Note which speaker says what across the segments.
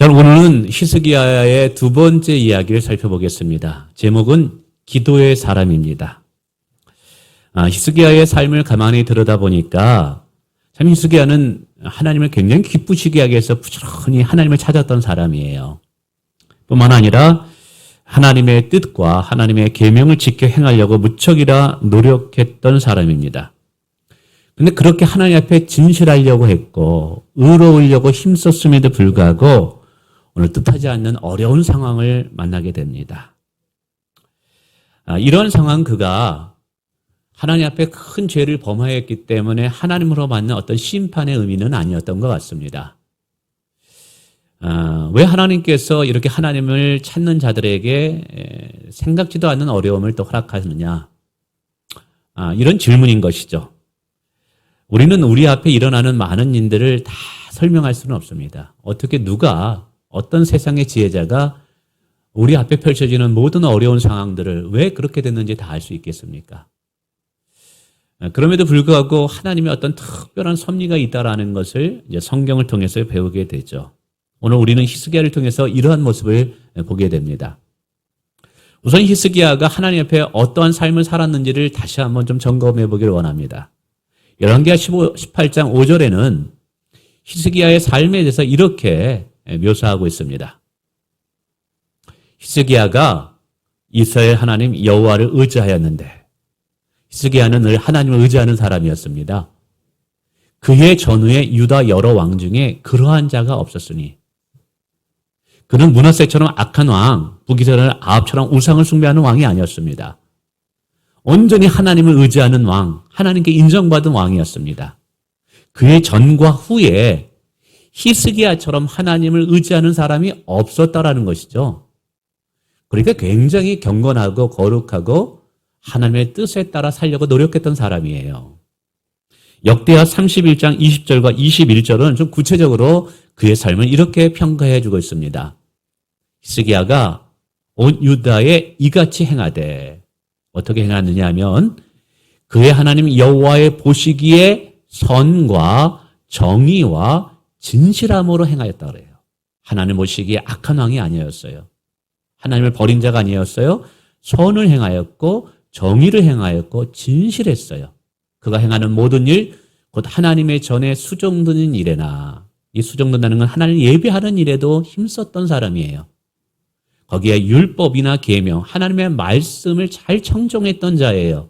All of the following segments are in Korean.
Speaker 1: 자, 오늘은 히스기야의 두 번째 이야기를 살펴보겠습니다. 제목은 기도의 사람입니다. 히스기야의 삶을 가만히 들여다보니까 참 히스기야는 하나님을 굉장히 기쁘시게 하기 위해서 부지런히 하나님을 찾았던 사람이에요. 뿐만 아니라 하나님의 뜻과 하나님의 계명을 지켜 행하려고 무척이나 노력했던 사람입니다. 그런데 그렇게 하나님 앞에 진실하려고 했고 의로우려고 힘썼음에도 불구하고 오늘 뜻하지 않는 어려운 상황을 만나게 됩니다. 이런 상황 그가 하나님 앞에 큰 죄를 범하였기 때문에 하나님으로 받는 어떤 심판의 의미는 아니었던 것 같습니다. 왜 하나님께서 이렇게 하나님을 찾는 자들에게 생각지도 않는 어려움을 또 허락하느냐? 이런 질문인 것이죠. 우리는 우리 앞에 일어나는 많은 일들을 다 설명할 수는 없습니다. 어떻게 누가 어떤 세상의 지혜자가 우리 앞에 펼쳐지는 모든 어려운 상황들을 왜 그렇게 됐는지 다 알 수 있겠습니까? 그럼에도 불구하고 하나님의 어떤 특별한 섭리가 있다라는 것을 이제 성경을 통해서 배우게 되죠. 오늘 우리는 히스기야를 통해서 이러한 모습을 보게 됩니다. 우선 히스기야가 하나님 앞에 어떠한 삶을 살았는지를 다시 한번 좀 점검해 보기를 원합니다. 열왕기하 18장 5절에는 히스기야의 삶에 대해서 이렇게 묘사하고 있습니다. 히스기야가 이스라엘 하나님 여호와를 의지하였는데, 히스기야는 늘 하나님을 의지하는 사람이었습니다. 그의 전후에 유다 여러 왕 중에 그러한 자가 없었으니, 그는 므낫세처럼 악한 왕, 북이스라엘 아합처럼 우상을 숭배하는 왕이 아니었습니다. 온전히 하나님을 의지하는 왕, 하나님께 인정받은 왕이었습니다. 그의 전과 후에 히스기야처럼 하나님을 의지하는 사람이 없었다라는 것이죠. 그러니까 굉장히 경건하고 거룩하고 하나님의 뜻에 따라 살려고 노력했던 사람이에요. 역대하 31장 20절과 21절은 좀 구체적으로 그의 삶을 이렇게 평가해 주고 있습니다. 히스기야가 온 유다에 이같이 행하되, 어떻게 행하느냐 하면 그의 하나님 여호와의 보시기에 선과 정의와 진실함으로 행하였다 그래요. 하나님 보시기에 악한 왕이 아니었어요. 하나님을 버린 자가 아니었어요. 선을 행하였고 정의를 행하였고 진실했어요. 그가 행하는 모든 일, 곧 하나님의 전에 수종드는 일에나, 이 수종든다는 건 하나님을 예배하는 일에도 힘썼던 사람이에요. 거기에 율법이나 계명, 하나님의 말씀을 잘 청종했던 자예요.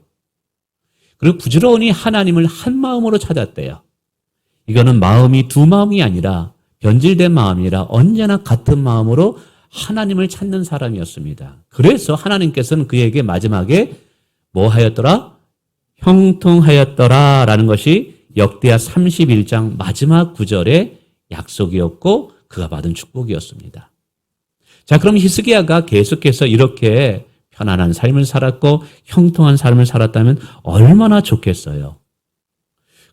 Speaker 1: 그리고 부지런히 하나님을 한 마음으로 찾았대요. 이거는 마음이 두 마음이 아니라 변질된 마음이라 언제나 같은 마음으로 하나님을 찾는 사람이었습니다. 그래서 하나님께서는 그에게 마지막에 뭐 하였더라? 형통하였더라 라는 것이 역대하 31장 마지막 구절의 약속이었고 그가 받은 축복이었습니다. 자, 그럼 히스기야가 계속해서 이렇게 편안한 삶을 살았고 형통한 삶을 살았다면 얼마나 좋겠어요.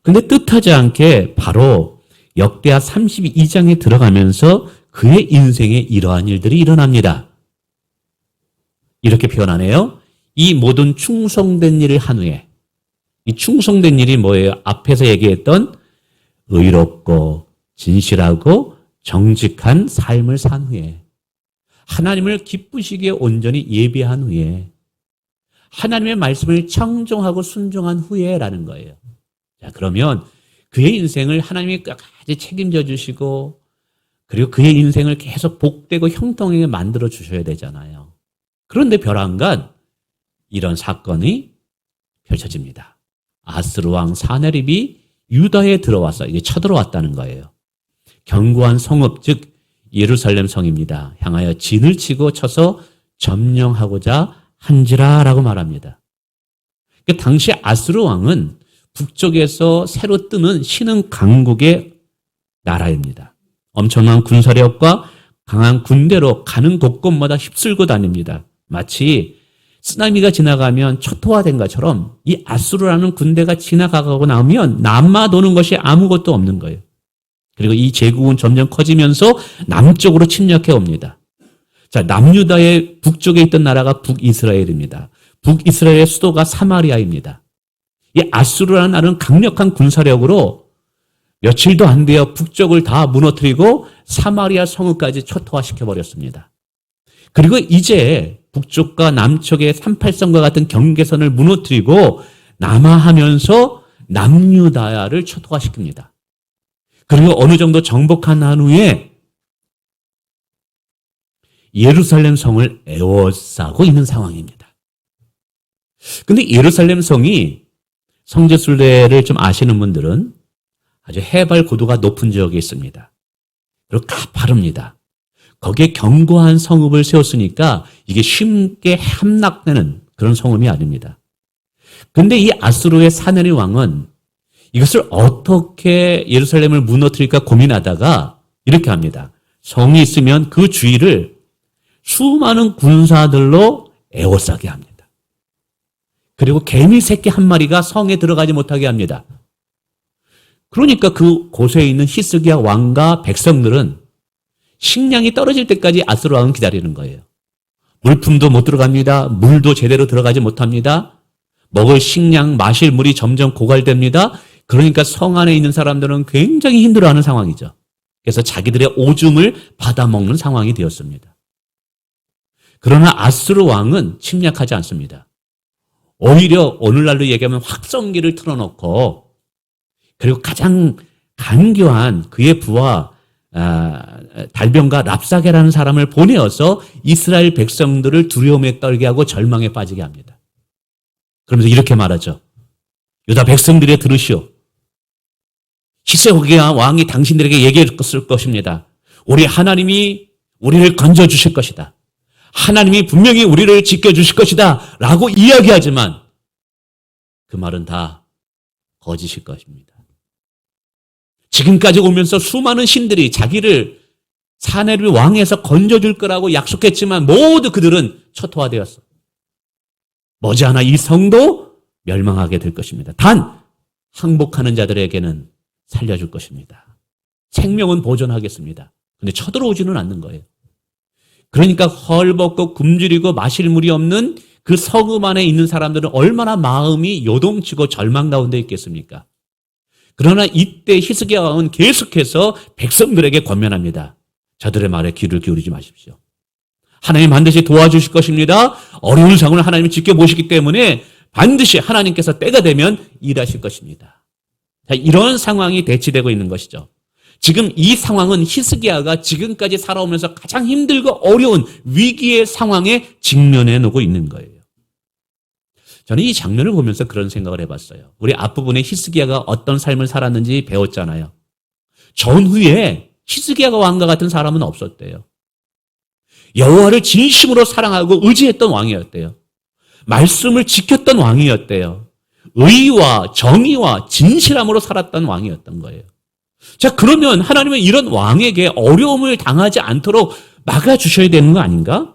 Speaker 1: 근데 뜻하지 않게 바로 역대하 32장에 들어가면서 그의 인생에 이러한 일들이 일어납니다. 이렇게 표현하네요. 이 모든 충성된 일을 한 후에, 이 충성된 일이 뭐예요? 앞에서 얘기했던 의롭고 진실하고 정직한 삶을 산 후에, 하나님을 기쁘시게 온전히 예배한 후에, 하나님의 말씀을 청종하고 순종한 후에라는 거예요. 자, 그러면 그의 인생을 하나님이 끝까지 책임져 주시고 그리고 그의 인생을 계속 복되고 형통하게 만들어 주셔야 되잖아요. 그런데 벼랑간 이런 사건이 펼쳐집니다. 아스루 왕 사네립이 유다에 들어와서 이게 쳐들어왔다는 거예요. 견고한 성읍, 즉 예루살렘 성입니다. 향하여 진을 치고 쳐서 점령하고자 한지라라고 말합니다. 그러니까 당시 아스루 왕은 북쪽에서 새로 뜨는 신흥 강국의 나라입니다. 엄청난 군사력과 강한 군대로 가는 곳곳마다 휩쓸고 다닙니다. 마치 쓰나미가 지나가면 초토화된 것처럼 이 아수르라는 군대가 지나가고 나면 남아도는 것이 아무것도 없는 거예요. 그리고 이 제국은 점점 커지면서 남쪽으로 침략해 옵니다. 자, 남유다의 북쪽에 있던 나라가 북이스라엘입니다. 북이스라엘의 수도가 사마리아입니다. 이 아수르라는 나라는 강력한 군사력으로 며칠도 안 되어 북쪽을 다 무너뜨리고 사마리아 성읍까지 초토화시켜버렸습니다. 그리고 이제 북쪽과 남쪽의 38선과 같은 경계선을 무너뜨리고 남하하면서 남유다야를 초토화시킵니다. 그리고 어느 정도 정복한 한 후에 예루살렘 성을 에워싸고 있는 상황입니다. 근데 예루살렘 성이 성지순례를 좀 아시는 분들은 아주 해발 고도가 높은 지역에 있습니다. 그리고 가파릅니다. 거기에 견고한 성읍을 세웠으니까 이게 쉽게 함락되는 그런 성읍이 아닙니다. 근데 이 아수르의 사내리 왕은 이것을 어떻게 예루살렘을 무너뜨릴까 고민하다가 이렇게 합니다. 성이 있으면 그 주위를 수많은 군사들로 에워싸게 합니다. 그리고 개미 새끼 한 마리가 성에 들어가지 못하게 합니다. 그러니까 그 곳에 있는 히스기야 왕과 백성들은 식량이 떨어질 때까지 아수르 왕은 기다리는 거예요. 물품도 못 들어갑니다. 물도 제대로 들어가지 못합니다. 먹을 식량, 마실 물이 점점 고갈됩니다. 그러니까 성 안에 있는 사람들은 굉장히 힘들어하는 상황이죠. 그래서 자기들의 오줌을 받아먹는 상황이 되었습니다. 그러나 아수르 왕은 침략하지 않습니다. 오히려 오늘날로 얘기하면 확성기를 틀어놓고 그리고 가장 간교한 그의 부하 달병과 랍사게라는 사람을 보내어서 이스라엘 백성들을 두려움에 떨게 하고 절망에 빠지게 합니다. 그러면서 이렇게 말하죠. 유다 백성들이 들으시오. 히스기야 왕이 당신들에게 얘기했을 것입니다. 우리 하나님이 우리를 건져주실 것이다. 하나님이 분명히 우리를 지켜주실 것이다. 라고 이야기하지만 그 말은 다 거짓일 것입니다. 지금까지 오면서 수많은 신들이 자기를 사내를 왕에서 건져줄 거라고 약속했지만 모두 그들은 초토화되었어. 머지않아 이 성도 멸망하게 될 것입니다. 단 항복하는 자들에게는 살려줄 것입니다. 생명은 보존하겠습니다. 근데 쳐들어오지는 않는 거예요. 그러니까 헐벗고 굶주리고 마실 물이 없는 그 성읍 안에 있는 사람들은 얼마나 마음이 요동치고 절망 가운데 있겠습니까? 그러나 이때 히스기야 왕은 계속해서 백성들에게 권면합니다. 저들의 말에 귀를 기울이지 마십시오. 하나님 반드시 도와주실 것입니다. 어려운 상황을 하나님이 지켜보시기 때문에 반드시 하나님께서 때가 되면 일하실 것입니다. 자, 이런 상황이 대치되고 있는 것이죠. 지금 이 상황은 히스기야가 지금까지 살아오면서 가장 힘들고 어려운 위기의 상황에 직면해 놓고 있는 거예요. 저는 이 장면을 보면서 그런 생각을 해봤어요. 우리 앞부분에 히스기야가 어떤 삶을 살았는지 배웠잖아요. 전후에 히스기야가 왕과 같은 사람은 없었대요. 여호와를 진심으로 사랑하고 의지했던 왕이었대요. 말씀을 지켰던 왕이었대요. 의와 정의와 진실함으로 살았던 왕이었던 거예요. 자, 그러면 하나님은 이런 왕에게 어려움을 당하지 않도록 막아주셔야 되는 거 아닌가?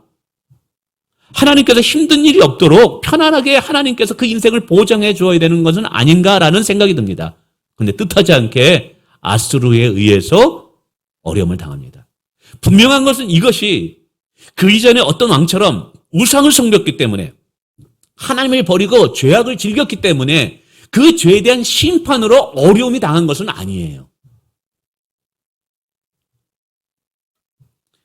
Speaker 1: 하나님께서 힘든 일이 없도록 편안하게 하나님께서 그 인생을 보장해 주어야 되는 것은 아닌가라는 생각이 듭니다. 그런데 뜻하지 않게 아수르에 의해서 어려움을 당합니다. 분명한 것은 이것이 그 이전에 어떤 왕처럼 우상을 섬겼기 때문에 하나님을 버리고 죄악을 즐겼기 때문에 그 죄에 대한 심판으로 어려움이 당한 것은 아니에요.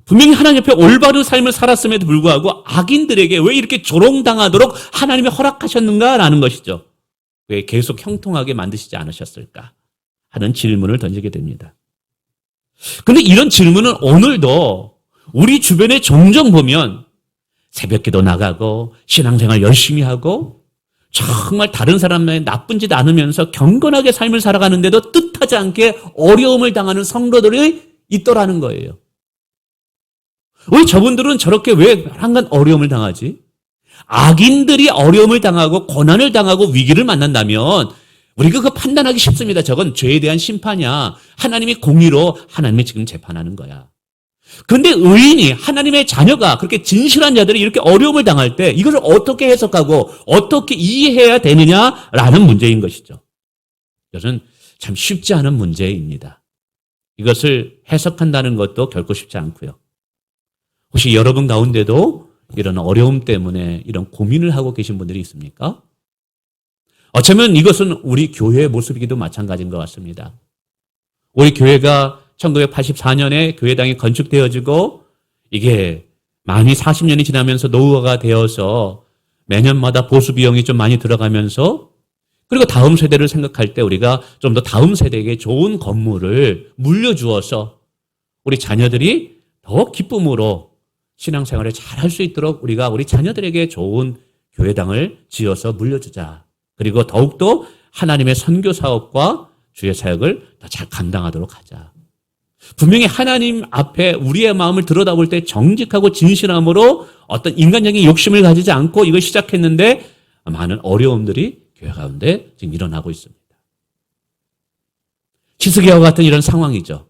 Speaker 1: 분명히 하나님 옆에 올바른 삶을 살았음에도 불구하고 악인들에게 왜 이렇게 조롱당하도록 하나님이 허락하셨는가라는 것이죠. 왜 계속 형통하게 만드시지 않으셨을까 하는 질문을 던지게 됩니다. 그런데 이런 질문은 오늘도 우리 주변에 종종 보면 새벽기도 나가고 신앙생활 열심히 하고 정말 다른 사람의 나쁜 짓 않으면서 경건하게 삶을 살아가는데도 뜻하지 않게 어려움을 당하는 성도들이 있더라는 거예요. 왜 저분들은 저렇게 왜 한간 어려움을 당하지? 악인들이 어려움을 당하고 고난을 당하고 위기를 만난다면 우리가 그거 판단하기 쉽습니다. 저건 죄에 대한 심판이야. 하나님이 공의로 하나님이 지금 재판하는 거야. 그런데 의인이 하나님의 자녀가 그렇게 진실한 자들이 이렇게 어려움을 당할 때 이것을 어떻게 해석하고 어떻게 이해해야 되느냐라는 문제인 것이죠. 이것은 참 쉽지 않은 문제입니다. 이것을 해석한다는 것도 결코 쉽지 않고요. 혹시 여러분 가운데도 이런 어려움 때문에 이런 고민을 하고 계신 분들이 있습니까? 어쩌면 이것은 우리 교회의 모습이기도 마찬가지인 것 같습니다. 우리 교회가 1984년에 교회당이 건축되어지고 이게 많이 40년이 지나면서 노후화가 되어서 매년마다 보수 비용이 좀 많이 들어가면서 그리고 다음 세대를 생각할 때 우리가 좀 더 다음 세대에게 좋은 건물을 물려주어서 우리 자녀들이 더 기쁨으로 신앙생활을 잘 할 수 있도록 우리가 우리 자녀들에게 좋은 교회당을 지어서 물려주자. 그리고 더욱더 하나님의 선교 사업과 주의 사역을 더 잘 감당하도록 하자. 분명히 하나님 앞에 우리의 마음을 들여다볼 때 정직하고 진실함으로 어떤 인간적인 욕심을 가지지 않고 이걸 시작했는데 많은 어려움들이 교회 가운데 지금 일어나고 있습니다. 히스기야와 같은 이런 상황이죠.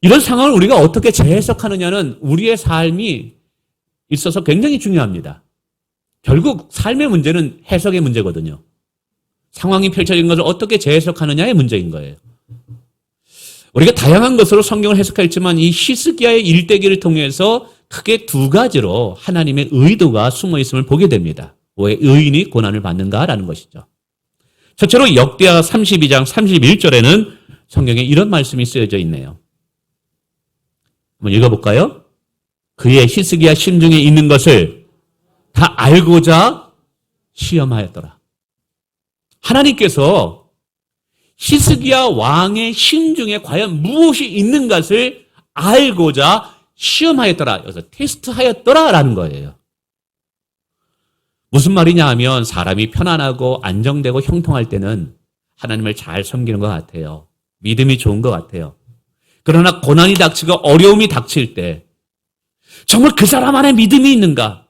Speaker 1: 이런 상황을 우리가 어떻게 재해석하느냐는 우리의 삶이 있어서 굉장히 중요합니다. 결국 삶의 문제는 해석의 문제거든요. 상황이 펼쳐진 것을 어떻게 재해석하느냐의 문제인 거예요. 우리가 다양한 것으로 성경을 해석했지만 이 히스기야의 일대기를 통해서 크게 두 가지로 하나님의 의도가 숨어 있음을 보게 됩니다. 왜 의인이 고난을 받는가라는 것이죠. 첫째로 역대하 32장 31절에는 성경에 이런 말씀이 쓰여져 있네요. 한번 읽어볼까요? 그의 히스기야 심중에 있는 것을 다 알고자 시험하였더라. 하나님께서 히스기야 왕의 심중에 과연 무엇이 있는 것을 알고자 시험하였더라. 여기서 테스트하였더라라는 거예요. 무슨 말이냐 하면 사람이 편안하고 안정되고 형통할 때는 하나님을 잘 섬기는 것 같아요. 믿음이 좋은 것 같아요. 그러나 고난이 닥치고 어려움이 닥칠 때 정말 그 사람 안에 믿음이 있는가?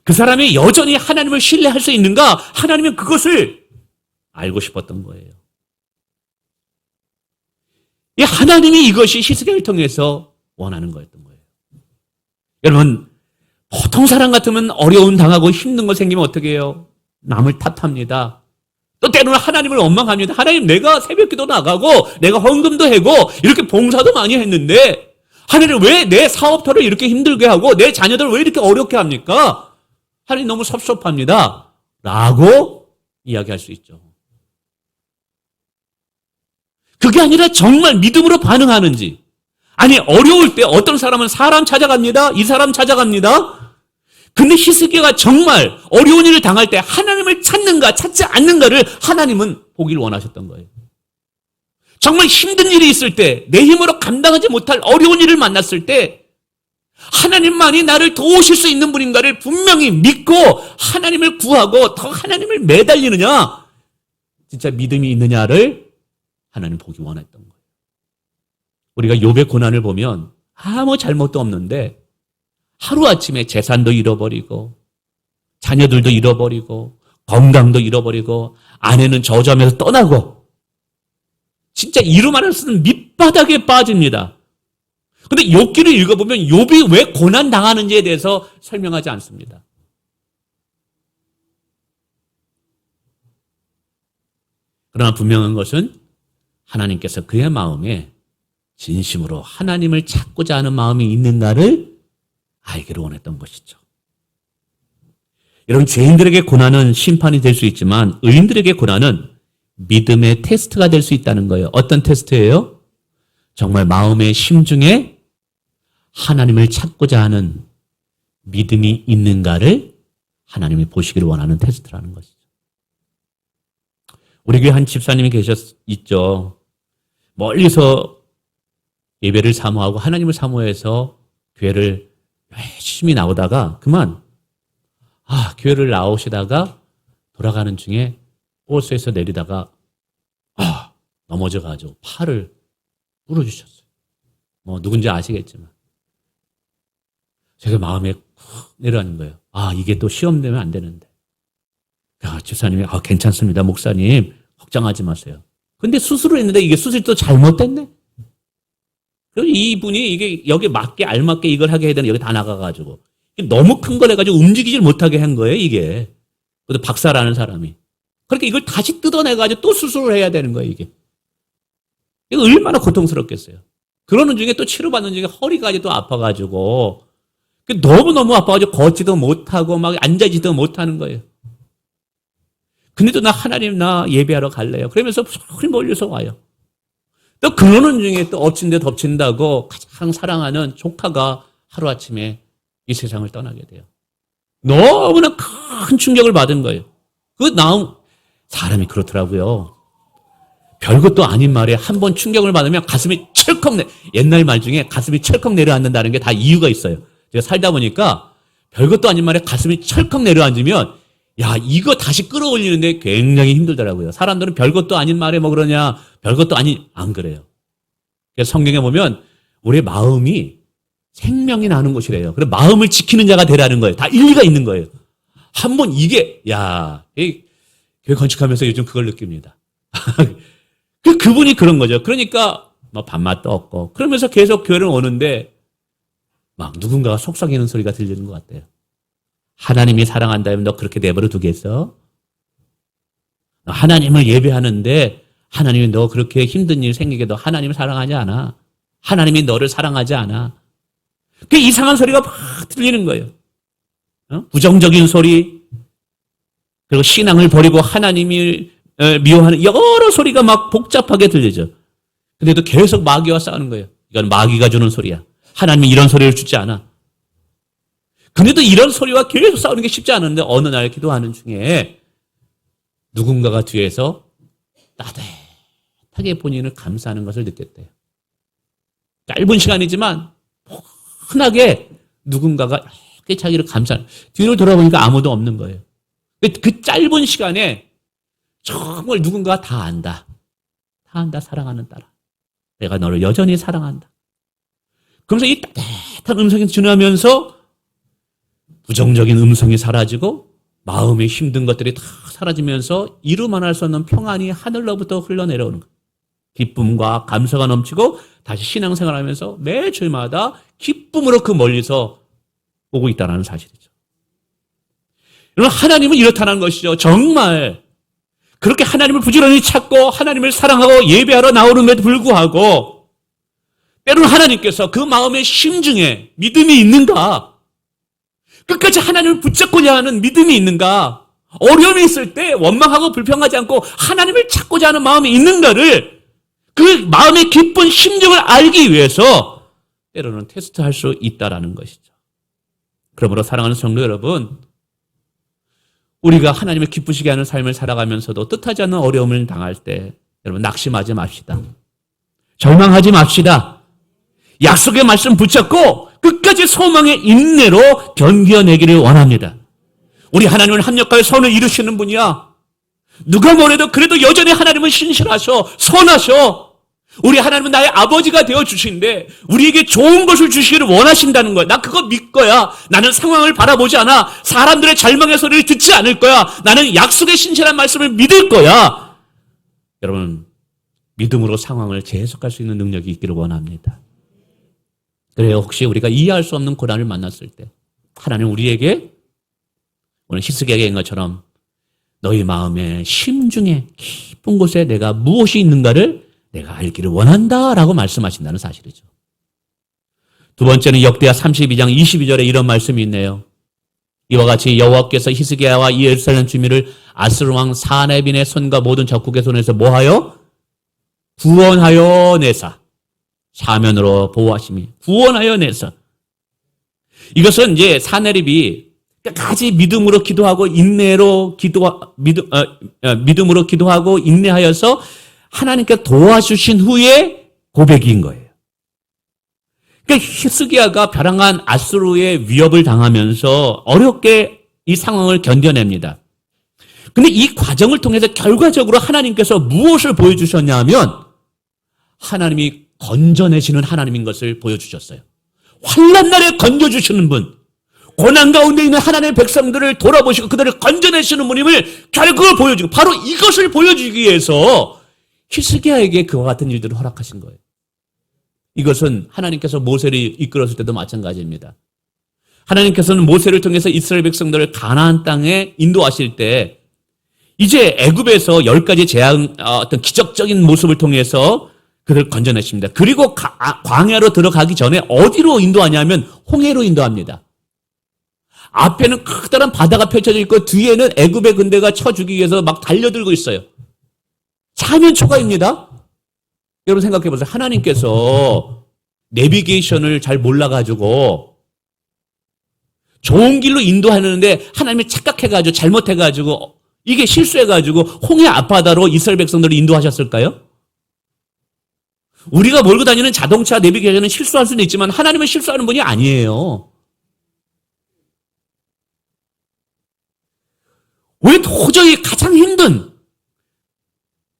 Speaker 1: 그 사람이 여전히 하나님을 신뢰할 수 있는가? 하나님은 그것을 알고 싶었던 거예요. 이 하나님이 이것이 히스기야를 통해서 원하는 거였던 거예요. 여러분, 보통 사람 같으면 어려움 당하고 힘든 거 생기면 어떻게 해요? 남을 탓합니다. 또 때로는 하나님을 원망합니다. 하나님, 내가 새벽기도 나가고 내가 헌금도 하고 이렇게 봉사도 많이 했는데 하나님 왜 내 사업터를 이렇게 힘들게 하고 내 자녀들을 왜 이렇게 어렵게 합니까? 하나님 너무 섭섭합니다. 라고 이야기할 수 있죠. 그게 아니라 정말 믿음으로 반응하는지. 아니, 어려울 때 어떤 사람은 사람 찾아갑니다. 이 사람 찾아갑니다. 근데 히스기야가 정말 어려운 일을 당할 때 하나님을 찾는가 찾지 않는가를 하나님은 보기를 원하셨던 거예요. 정말 힘든 일이 있을 때, 내 힘으로 감당하지 못할 어려운 일을 만났을 때 하나님만이 나를 도우실 수 있는 분인가를 분명히 믿고 하나님을 구하고 더 하나님을 매달리느냐, 진짜 믿음이 있느냐를 하나님 보기 원했던 거예요. 우리가 욥의 고난을 보면 아무 잘못도 없는데 하루아침에 재산도 잃어버리고 자녀들도 잃어버리고 건강도 잃어버리고 아내는 저주하면서 떠나고 진짜 이름 하나 쓰는 밑바닥에 빠집니다. 근데 욥기를 읽어보면 욥이 왜 고난 당하는지에 대해서 설명하지 않습니다. 그러나 분명한 것은 하나님께서 그의 마음에 진심으로 하나님을 찾고자 하는 마음이 있는가를 알기를 원했던 것이죠. 여러분, 죄인들에게 고난은 심판이 될 수 있지만 의인들에게 고난은 믿음의 테스트가 될 수 있다는 거예요. 어떤 테스트예요? 정말 마음의 심중에 하나님을 찾고자 하는 믿음이 있는가를 하나님이 보시기를 원하는 테스트라는 것이죠. 우리 교회 한 집사님이 있죠. 멀리서 예배를 사모하고 하나님을 사모해서 교회를 열심히 나오다가 그만 교회를 나오시다가 돌아가는 중에 버스에서 내리다가 넘어져가지고 팔을 부러주셨어요. 뭐 누군지 아시겠지만 제가 마음에 쿡 내려앉는 거예요. 이게 또 시험되면 안 되는데. 집사님이 괜찮습니다 목사님 걱정하지 마세요. 근데 수술을 했는데 이게 수술이 또 잘못됐네. 그래서 이분이 이게 여기 맞게 알맞게 이걸 하게 해야 되는 여기 다 나가가지고 너무 큰 걸 해가지고 움직이질 못하게 한 거예요 이게. 그래도 박사라는 사람이. 그렇게 이걸 다시 뜯어내가지고 또 수술을 해야 되는 거예요 이게. 이거 얼마나 고통스럽겠어요. 그러는 중에 또 치료받는 중에 허리까지 또 아파가지고 너무너무 아파가지고 걷지도 못하고 막 앉아지도 못하는 거예요. 근데도 나 하나님 나 예배하러 갈래요. 그러면서 소리 멀리서 와요. 또 그러는 중에 또 엎친 데 덮친다고 가장 사랑하는 조카가 하루아침에 이 세상을 떠나게 돼요. 너무나 큰 충격을 받은 거예요. 사람이 그렇더라고요. 별것도 아닌 말에 한 번 충격을 받으면 가슴이 옛날 말 중에 가슴이 철컥 내려앉는다는 게 다 이유가 있어요. 제가 살다 보니까 별것도 아닌 말에 가슴이 철컥 내려앉으면 야, 이거 다시 끌어올리는데 굉장히 힘들더라고요. 사람들은 별것도 아닌 말에 뭐 그러냐, 안 그래요. 그래서 성경에 보면 우리의 마음이 생명이 나는 곳이래요. 그래서 마음을 지키는 자가 되라는 거예요. 다 일리가 있는 거예요. 한번 교회 건축하면서 요즘 그걸 느낍니다. 그분이 그런 거죠. 그러니까 뭐 밥맛도 없고 그러면서 계속 교회를 오는데 막 누군가가 속삭이는 소리가 들리는 것 같아요. 하나님이 사랑한다면 너 그렇게 내버려 두겠어? 하나님을 예배하는데 하나님이 너 그렇게 힘든 일 생기게 너 하나님을 사랑하지 않아. 하나님이 너를 사랑하지 않아. 그 이상한 소리가 막 들리는 거예요. 부정적인 소리, 그리고 신앙을 버리고 하나님을 미워하는 여러 소리가 막 복잡하게 들리죠. 근데도 계속 마귀와 싸우는 거예요. 이건 마귀가 주는 소리야. 하나님이 이런 소리를 주지 않아. 근데도 이런 소리와 계속 싸우는 게 쉽지 않은데 어느 날 기도하는 중에 누군가가 뒤에서 따뜻하게 본인을 감싸는 것을 느꼈대요. 짧은 시간이지만 흔하게 누군가가 이렇게 자기를 감싸는, 뒤를 돌아보니까 아무도 없는 거예요. 그 짧은 시간에 정말 누군가가 다 안다, 사랑하는 딸아. 내가 너를 여전히 사랑한다. 그러면서 이 따뜻한 음성이 지나면서 부정적인 음성이 사라지고 마음에 힘든 것들이 다 사라지면서 이루만 할 수 없는 평안이 하늘로부터 흘러내려오는 거예요. 기쁨과 감사가 넘치고 다시 신앙생활하면서 매 주일마다 기쁨으로 그 멀리서 오고 있다는 사실이죠. 여러분, 하나님은 이렇다는 것이죠. 정말 그렇게 하나님을 부지런히 찾고 하나님을 사랑하고 예배하러 나오는데도 불구하고 때로는 하나님께서 그 마음의 심중에 믿음이 있는가? 끝까지 하나님을 붙잡고자 하는 믿음이 있는가? 어려움이 있을 때 원망하고 불평하지 않고 하나님을 찾고자 하는 마음이 있는가를, 그 마음의 깊은 심정을 알기 위해서 때로는 테스트할 수 있다라는 것이죠. 그러므로 사랑하는 성도 여러분, 우리가 하나님을 기쁘시게 하는 삶을 살아가면서도 뜻하지 않는 어려움을 당할 때 여러분 낙심하지 맙시다. 절망하지 맙시다. 약속의 말씀 붙잡고 끝까지 소망의 인내로 견뎌내기를 원합니다. 우리 하나님은 합력하여 선을 이루시는 분이야. 누가 뭐래도 그래도 여전히 하나님은 신실하셔, 선하셔. 우리 하나님은 나의 아버지가 되어주시는데 우리에게 좋은 것을 주시기를 원하신다는 거야. 나 그거 믿거야. 나는 상황을 바라보지 않아. 사람들의 절망의 소리를 듣지 않을 거야. 나는 약속의 신실한 말씀을 믿을 거야. 여러분, 믿음으로 상황을 재해석할 수 있는 능력이 있기를 원합니다. 그래요. 혹시 우리가 이해할 수 없는 고난을 만났을 때 하나님 우리에게 오늘 히스기야가 얘기한 것처럼 너희 마음의 심중에 깊은 곳에 내가 무엇이 있는가를 내가 알기를 원한다라고 말씀하신다는 사실이죠. 두 번째는 역대하 32장 22절에 이런 말씀이 있네요. 이와 같이 여호와께서 히스기야와 예루살렘 주민을 아스루 왕 사네빈의 손과 모든 적국의 손에서 뭐하여? 구원하여 내사. 사면으로 보호하심이 구원하여 내사. 이것은 이제 사네립이 끝까지 믿음으로 기도하고 믿음으로 기도하고 인내하여서 하나님께 도와주신 후에 고백인 거예요. 그러니까 히스기야가 벼랑한 아수르의 위협을 당하면서 어렵게 이 상황을 견뎌냅니다. 근데 이 과정을 통해서 결과적으로 하나님께서 무엇을 보여주셨냐 하면 하나님이 건져내시는 하나님인 것을 보여주셨어요. 환난 날에 건져주시는 분, 고난 가운데 있는 하나님의 백성들을 돌아보시고 그들을 건져내시는 분임을 결국을 보여주고, 바로 이것을 보여주기 위해서 히스기야에게 그와 같은 일들을 허락하신 거예요. 이것은 하나님께서 모세를 이끌었을 때도 마찬가지입니다. 하나님께서는 모세를 통해서 이스라엘 백성들을 가나안 땅에 인도하실 때 이제 애굽에서 10가지 재앙, 어떤 기적적인 모습을 통해서 그를 건져내십니다. 그리고 광야로 들어가기 전에 어디로 인도하냐면 홍해로 인도합니다. 앞에는 커다란 바다가 펼쳐져 있고 뒤에는 애굽의 군대가 쳐주기 위해서 막 달려들고 있어요. 사면 초가입니다. 여러분 생각해 보세요. 하나님께서 내비게이션을 잘 몰라가지고 좋은 길로 인도하는데 하나님이 착각해가지고 잘못해가지고 이게 실수해가지고 홍해 앞바다로 이스라엘 백성들을 인도하셨을까요? 우리가 몰고 다니는 자동차 내비게이션은 실수할 수는 있지만 하나님은 실수하는 분이 아니에요. 왜 도저히 가장 힘든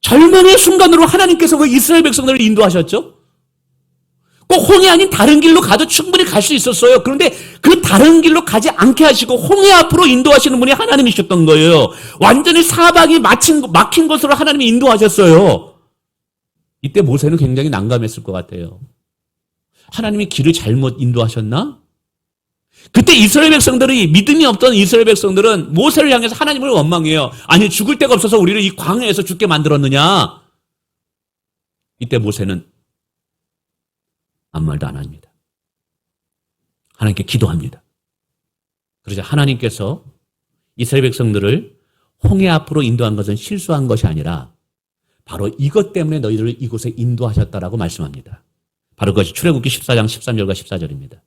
Speaker 1: 절망의 순간으로 하나님께서 왜 이스라엘 백성들을 인도하셨죠? 꼭 홍해 아닌 다른 길로 가도 충분히 갈 수 있었어요. 그런데 그 다른 길로 가지 않게 하시고 홍해 앞으로 인도하시는 분이 하나님이셨던 거예요. 완전히 사방이 막힌 곳으로 하나님이 인도하셨어요. 이때 모세는 굉장히 난감했을 것 같아요. 하나님이 길을 잘못 인도하셨나? 그때 이스라엘 백성들이 믿음이 없던 이스라엘 백성들은 모세를 향해서 하나님을 원망해요. 아니 죽을 데가 없어서 우리를 이 광야에서 죽게 만들었느냐? 이때 모세는 아무 말도 안 합니다. 하나님께 기도합니다. 그러자 하나님께서 이스라엘 백성들을 홍해 앞으로 인도한 것은 실수한 것이 아니라 바로 이것 때문에 너희들을 이곳에 인도하셨다라고 말씀합니다. 바로 그것이 출애굽기 14장 13절과 14절입니다.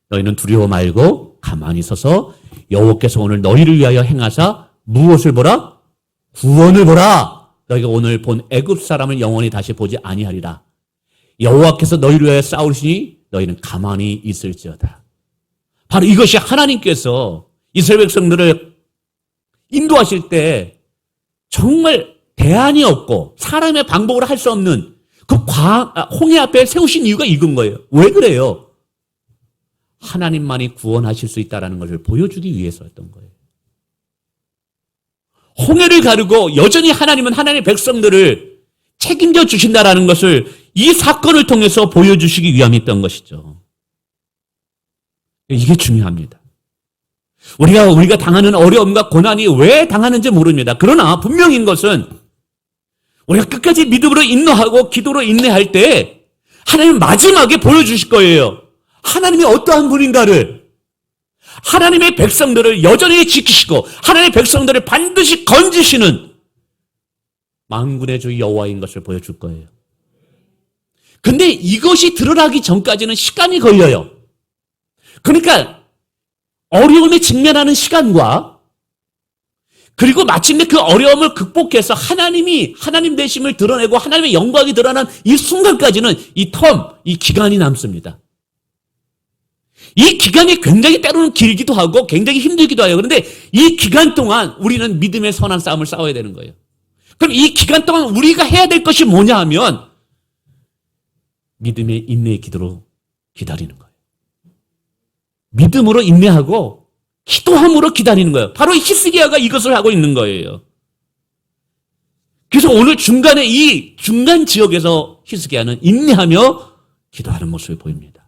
Speaker 1: 너희는 두려워 말고 가만히 서서 여호와께서 오늘 너희를 위하여 행하사 무엇을 보라? 구원을 보라. 너희가 오늘 본 애굽 사람을 영원히 다시 보지 아니하리라. 여호와께서 너희를 위하여 싸우시니 너희는 가만히 있을지어다. 바로 이것이 하나님께서 이스라엘 백성들을 인도하실 때 정말 대안이 없고 사람의 방법으로 할 수 없는 그 홍해 앞에 세우신 이유가 이건 거예요. 왜 그래요? 하나님만이 구원하실 수 있다는 것을 보여주기 위해서였던 거예요. 홍해를 가르고 여전히 하나님은 하나님의 백성들을 책임져 주신다라는 것을 이 사건을 통해서 보여주시기 위함이었던 것이죠. 이게 중요합니다. 우리가 당하는 어려움과 고난이 왜 당하는지 모릅니다. 그러나 분명인 것은 우리가 끝까지 믿음으로 인내하고 기도로 인내할 때 하나님은 마지막에 보여주실 거예요. 하나님이 어떠한 분인가를, 하나님의 백성들을 여전히 지키시고 하나님의 백성들을 반드시 건지시는 만군의 주 여호와인 것을 보여줄 거예요. 근데 이것이 드러나기 전까지는 시간이 걸려요. 그러니까 어려움에 직면하는 시간과 그리고 마침내 그 어려움을 극복해서 하나님 되심을 드러내고 하나님의 영광이 드러난 이 순간까지는 이 기간이 남습니다. 이 기간이 굉장히 때로는 길기도 하고 굉장히 힘들기도 해요. 그런데 이 기간 동안 우리는 믿음의 선한 싸움을 싸워야 되는 거예요. 그럼 이 기간 동안 우리가 해야 될 것이 뭐냐 하면 믿음의 인내의 기도로 기다리는 거예요. 믿음으로 인내하고 기도함으로 기다리는 거예요. 바로 히스기야가 이것을 하고 있는 거예요. 그래서 오늘 중간에 이 중간 지역에서 히스기야는 인내하며 기도하는 모습을 보입니다.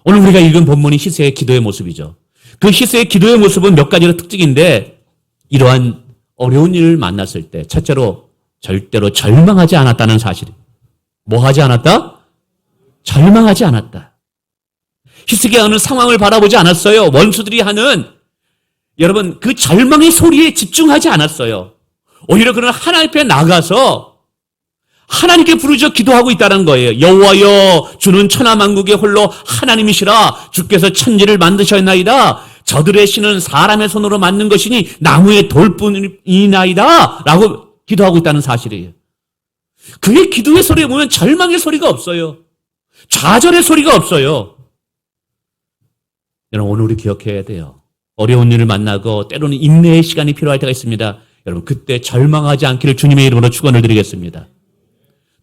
Speaker 1: 오늘 우리가 읽은 본문이 히스기야의 기도의 모습이죠. 그 히스기야의 기도의 모습은 몇 가지로 특징인데 이러한 어려운 일을 만났을 때 첫째로 절대로 절망하지 않았다는 사실이. 뭐 하지 않았다? 절망하지 않았다. 히스기야는 상황을 바라보지 않았어요. 원수들이 하는 여러분 그 절망의 소리에 집중하지 않았어요. 오히려 그는 하나님 앞에 나가서 하나님께 부르짖어 기도하고 있다는 거예요. 여호와여 주는 천하만국의 홀로 하나님이시라. 주께서 천지를 만드셨나이다. 저들의 신은 사람의 손으로 만든 것이니 나무의 돌뿐이나이다 라고 기도하고 있다는 사실이에요. 그의 기도의 소리에 보면 절망의 소리가 없어요. 좌절의 소리가 없어요. 여러분 오늘 우리 기억해야 돼요. 어려운 일을 만나고 때로는 인내의 시간이 필요할 때가 있습니다. 여러분 그때 절망하지 않기를 주님의 이름으로 축원을 드리겠습니다.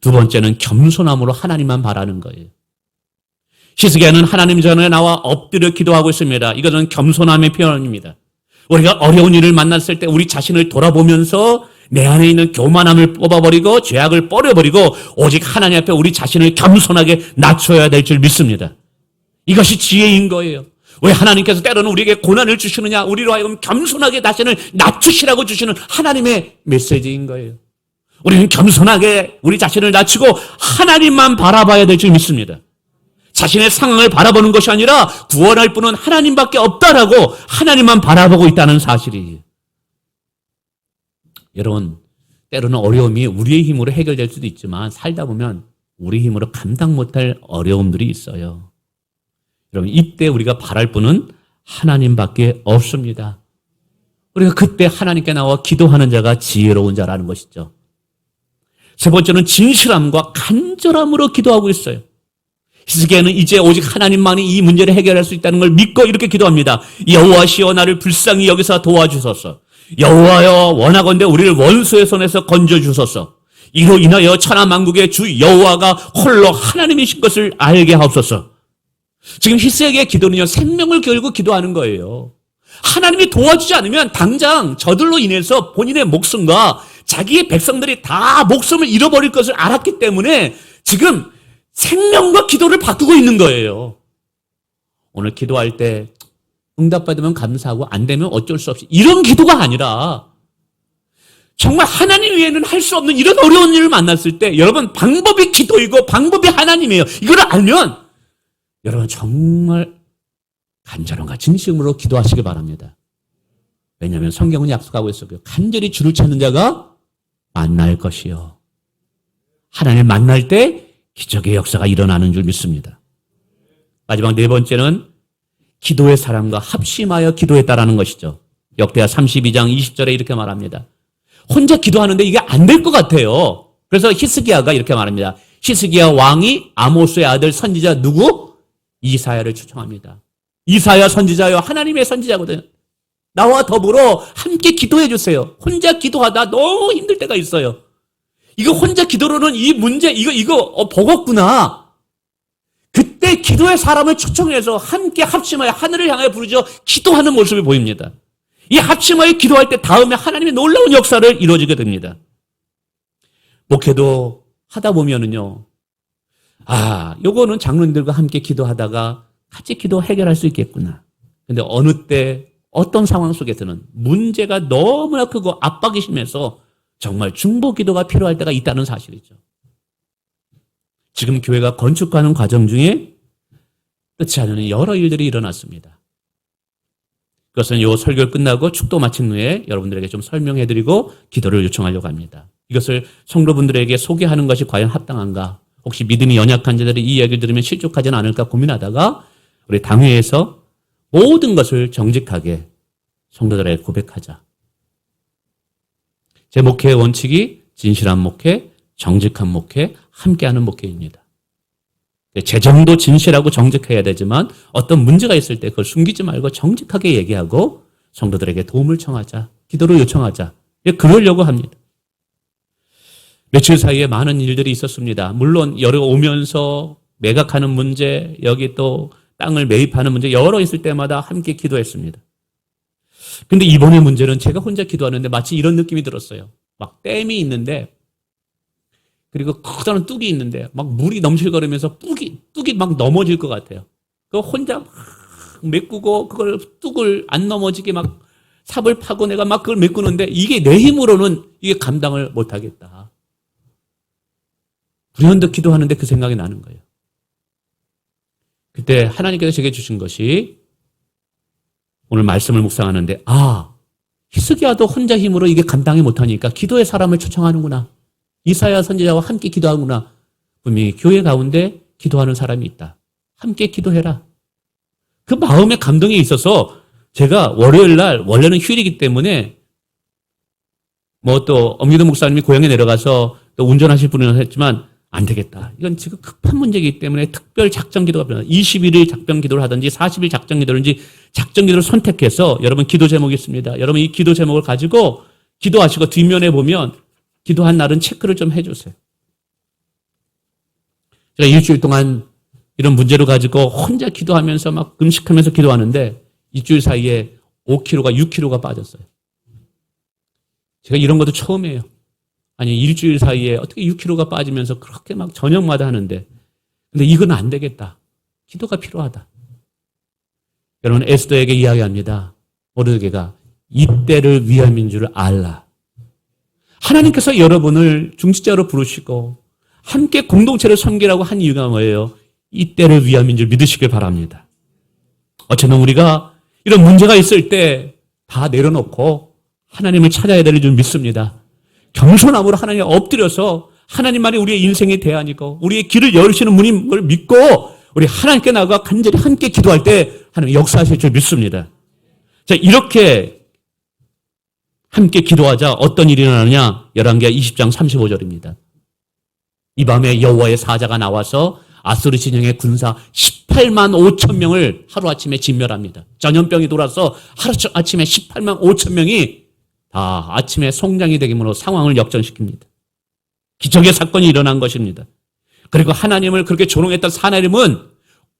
Speaker 1: 두 번째는 겸손함으로 하나님만 바라는 거예요. 히스기야는 하나님 전에 나와 엎드려 기도하고 있습니다. 이것은 겸손함의 표현입니다. 우리가 어려운 일을 만났을 때 우리 자신을 돌아보면서 내 안에 있는 교만함을 뽑아버리고 죄악을 버려버리고 오직 하나님 앞에 우리 자신을 겸손하게 낮춰야 될 줄 믿습니다. 이것이 지혜인 거예요. 왜 하나님께서 때로는 우리에게 고난을 주시느냐? 우리로 하여금 겸손하게 자신을 낮추시라고 주시는 하나님의 메시지인 거예요. 우리는 겸손하게 우리 자신을 낮추고 하나님만 바라봐야 될 줄 믿습니다. 자신의 상황을 바라보는 것이 아니라 구원할 분은 하나님밖에 없다라고 하나님만 바라보고 있다는 사실이에요. 여러분, 때로는 어려움이 우리의 힘으로 해결될 수도 있지만 살다 보면 우리 힘으로 감당 못할 어려움들이 있어요. 여러분, 이때 우리가 바랄 분은 하나님밖에 없습니다. 우리가 그때 하나님께 나와 기도하는 자가 지혜로운 자라는 것이죠. 세 번째는 진실함과 간절함으로 기도하고 있어요. 히스기야는 이제 오직 하나님만이 이 문제를 해결할 수 있다는 걸 믿고 이렇게 기도합니다. 여호와시여 나를 불쌍히 여기서 도와주소서. 여호와여 원하건대 우리를 원수의 손에서 건져주소서. 이로 인하여 천하만국의 주 여호와가 홀로 하나님이신 것을 알게 하옵소서. 지금 히스기야의 기도는요, 생명을 걸고 기도하는 거예요. 하나님이 도와주지 않으면 당장 저들로 인해서 본인의 목숨과 자기의 백성들이 다 목숨을 잃어버릴 것을 알았기 때문에 지금 생명과 기도를 바꾸고 있는 거예요. 오늘 기도할 때 응답받으면 감사하고 안 되면 어쩔 수 없이 이런 기도가 아니라 정말 하나님 외에는 할 수 없는 이런 어려운 일을 만났을 때 여러분 방법이 기도이고 방법이 하나님이에요. 이걸 알면 여러분 정말 간절함과 진심으로 기도하시기 바랍니다. 왜냐하면 성경은 약속하고 있어요. 간절히 주를 찾는 자가 만날 것이요. 하나님을 만날 때 기적의 역사가 일어나는 줄 믿습니다. 마지막 네 번째는 기도의 사람과 합심하여 기도했다라는 것이죠. 역대하 32장 20절에 이렇게 말합니다. 혼자 기도하는데 이게 안 될 것 같아요. 그래서 히스기야가 이렇게 말합니다. 히스기야 왕이 아모스의 아들 선지자 누구? 이사야를 초청합니다. 이사야 선지자요, 하나님의 선지자거든요. 나와 더불어 함께 기도해 주세요. 혼자 기도하다 너무 힘들 때가 있어요. 이거 혼자 기도로는 이 문제 이거 버겁구나. 그때 기도의 사람을 초청해서 함께 합심하여 하늘을 향해 부르짖어 기도하는 모습이 보입니다. 이 합심하여 기도할 때 다음에 하나님의 놀라운 역사를 이루어지게 됩니다. 목회도 하다 보면은요, 요거는 장로님들과 함께 기도하다가 같이 기도 해결할 수 있겠구나. 근데 어느 때 어떤 상황 속에서는 문제가 너무나 크고 압박이 심해서 정말 중보 기도가 필요할 때가 있다는 사실이죠. 지금 교회가 건축하는 과정 중에 끝이 않는 여러 일들이 일어났습니다. 그것은 이 설교를 끝나고 축도 마친 후에 여러분들에게 좀 설명해드리고 기도를 요청하려고 합니다. 이것을 성도분들에게 소개하는 것이 과연 합당한가? 혹시 믿음이 연약한 자들이 이 이야기를 들으면 실족하지는 않을까 고민하다가 우리 당회에서 모든 것을 정직하게 성도들에게 고백하자. 제 목회의 원칙이 진실한 목회, 정직한 목회, 함께하는 목회입니다. 재정도 진실하고 정직해야 되지만 어떤 문제가 있을 때 그걸 숨기지 말고 정직하게 얘기하고 성도들에게 도움을 청하자, 기도를 요청하자. 그러려고 합니다. 며칠 사이에 많은 일들이 있었습니다. 물론 여러 오면서 매각하는 문제, 여기 또 땅을 매입하는 문제 여러 있을 때마다 함께 기도했습니다. 근데 이번의 문제는 제가 혼자 기도하는데 마치 이런 느낌이 들었어요. 막 댐이 있는데 그리고 커다란 뚝이 있는데 막 물이 넘실거리면서 뚝이 막 넘어질 것 같아요. 그거 혼자 막 메꾸고 그걸 뚝을 안 넘어지게 막 삽을 파고 내가 막 그걸 메꾸는데 이게 내 힘으로는 이게 감당을 못하겠다. 불현듯 기도하는데 그 생각이 나는 거예요. 그때 하나님께서 제게 주신 것이 오늘 말씀을 묵상하는데 히스기야도 혼자 힘으로 이게 감당이 못하니까 기도의 사람을 초청하는구나. 이사야 선지자와 함께 기도하는구나. 분명히 교회 가운데 기도하는 사람이 있다. 함께 기도해라. 그 마음의 감동이 있어서 제가 월요일 날 원래는 휴일이기 때문에 또 엄기도 목사님이 고향에 내려가서 또 운전하실 분은 했지만 안 되겠다. 이건 지금 급한 문제이기 때문에 특별 작전 기도가 필요하다. 21일 작전 기도를 하든지 40일 작전 기도든지 작전 기도를 선택해서 여러분 기도 제목이 있습니다. 여러분 이 기도 제목을 가지고 기도하시고 뒷면에 보면 기도한 날은 체크를 좀 해주세요. 제가 일주일 동안 이런 문제를 가지고 혼자 기도하면서 막 금식하면서 기도하는데 일주일 사이에 5kg가 6kg가 빠졌어요. 제가 이런 것도 처음이에요. 아니 일주일 사이에 어떻게 6kg가 빠지면서 그렇게 막 저녁마다 하는데 근데 이건 안 되겠다. 기도가 필요하다. 여러분 에스더에게 이야기합니다. 모르드게가 이때를 위함인 줄 알라. 하나님께서 여러분을 중직자로 부르시고 함께 공동체를 섬기라고 한 이유가 뭐예요? 이때를 위함인 줄 믿으시길 바랍니다. 어쩌면 우리가 이런 문제가 있을 때 다 내려놓고 하나님을 찾아야 될 줄 믿습니다. 겸손함으로 하나님께 엎드려서 하나님만이 우리의 인생의 대안이고 우리의 길을 열으시는 분임을 믿고 우리 하나님께 나가 간절히 함께 기도할 때 하나님 역사하실 줄 믿습니다. 자, 이렇게 함께 기도하자 어떤 일이 일어나느냐? 열왕기하 20장 35절입니다. 이 밤에 여호와의 사자가 나와서 아수르 진영의 군사 18만 5천 명을 하루아침에 진멸합니다. 전염병이 돌아서 하루아침에 18만 5천 명이 다 아침에 송장이 되기로 상황을 역전시킵니다. 기적의 사건이 일어난 것입니다. 그리고 하나님을 그렇게 조롱했던 사나림은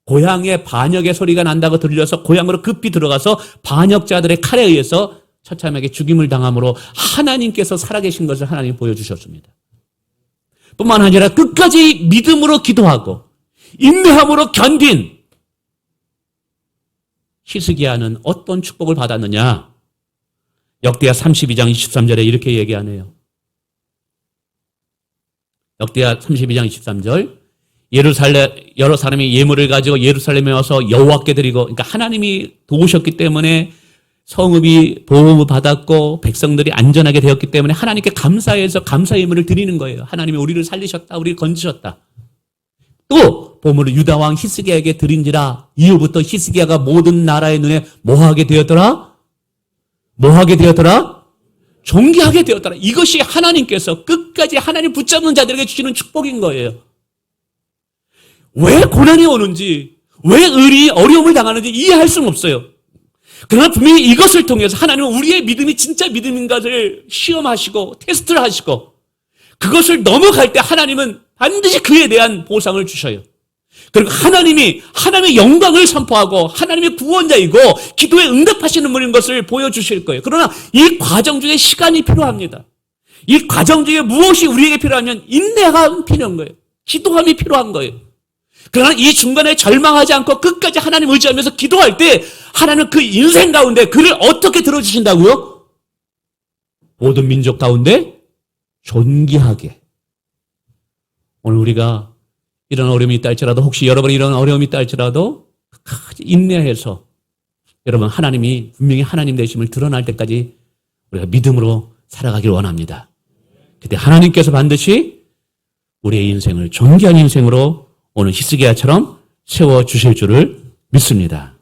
Speaker 1: 고향의 반역의 소리가 난다고 들려서 고향으로 급히 들어가서 반역자들의 칼에 의해서 처참하게 죽임을 당함으로 하나님께서 살아계신 것을 하나님 보여주셨습니다. 뿐만 아니라 끝까지 믿음으로 기도하고 인내함으로 견딘 히스기야는 어떤 축복을 받았느냐? 역대하 32장 23절에 이렇게 얘기하네요. 역대하 32장 23절 여러 사람이 예물을 가지고 예루살렘에 와서 여호와께 드리고, 그러니까 하나님이 도우셨기 때문에 성읍이 보호를 받았고 백성들이 안전하게 되었기 때문에 하나님께 감사해서 감사 예물을 드리는 거예요. 하나님이 우리를 살리셨다, 우리를 건지셨다. 또 보물을 유다 왕 히스기야에게 드린지라 이후부터 히스기야가 모든 나라의 눈에 뭐하게 되었더라? 뭐하게 되었더라? 존귀하게 되었더라. 이것이 하나님께서 끝까지 하나님 붙잡는 자들에게 주시는 축복인 거예요. 왜 고난이 오는지, 왜 을이 어려움을 당하는지 이해할 수는 없어요. 그러나 분명히 이것을 통해서 하나님은 우리의 믿음이 진짜 믿음인가를 시험하시고 테스트를 하시고 그것을 넘어갈 때 하나님은 반드시 그에 대한 보상을 주셔요. 그리고 하나님이 하나님의 영광을 선포하고 하나님의 구원자이고 기도에 응답하시는 분인 것을 보여주실 거예요. 그러나 이 과정 중에 시간이 필요합니다. 이 과정 중에 무엇이 우리에게 필요하면 인내가 필요한 거예요. 기도함이 필요한 거예요. 그러나 이 중간에 절망하지 않고 끝까지 하나님 의지하면서 기도할 때 하나님은 그 인생 가운데 그를 어떻게 들어주신다고요? 모든 민족 가운데 존귀하게. 오늘 우리가 이런 어려움이 있다 할지라도, 혹시 여러분이 이런 어려움이 있다 할지라도 끝까지 인내해서 여러분 하나님이 분명히 하나님 되심을 드러날 때까지 우리가 믿음으로 살아가길 원합니다. 그때 하나님께서 반드시 우리의 인생을 존귀한 인생으로 오늘 히스기야처럼 세워주실 줄을 믿습니다.